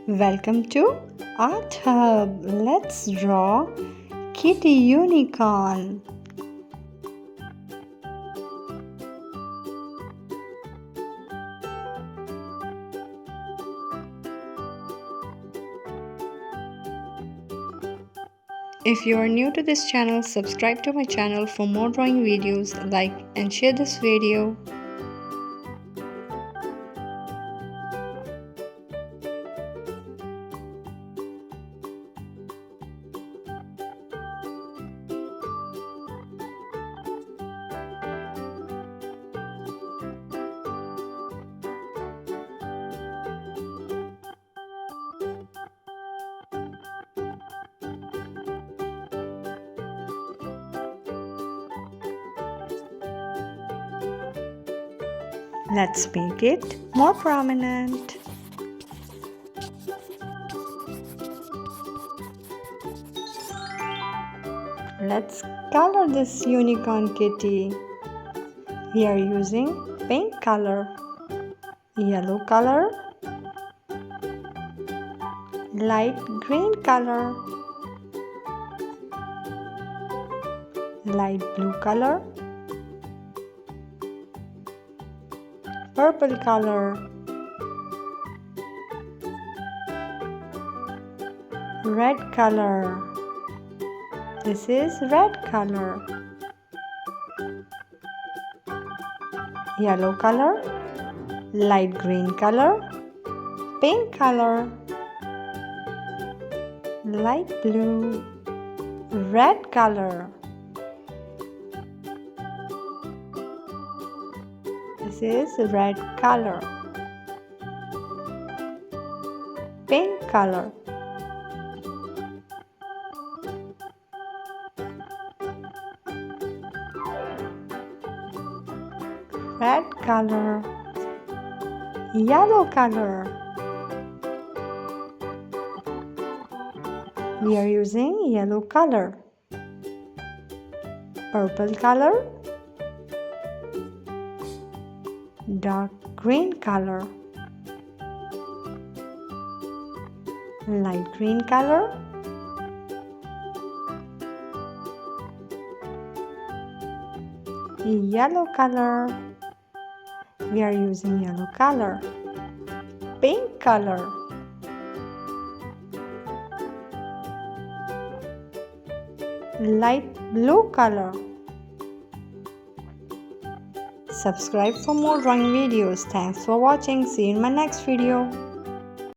Welcome to Art Hub. Let's draw Kitty Unicorn. If you are new to this channel, subscribe to my channel for more drawing videos. Like and share this video. Let's make it more prominent. Let's color this unicorn kitty. We are using pink color, yellow color, light green color, light blue color, purple color, red color. This is red color. Yellow color, light green color, pink color, light blue, red color. This is red color, pink color, red color, yellow color. We are using yellow color, purple color, dark green color, light green color, yellow color. We are using yellow color, pink color, light blue color. Subscribe for more drawing videos. Thanks for watching. See you in my next video.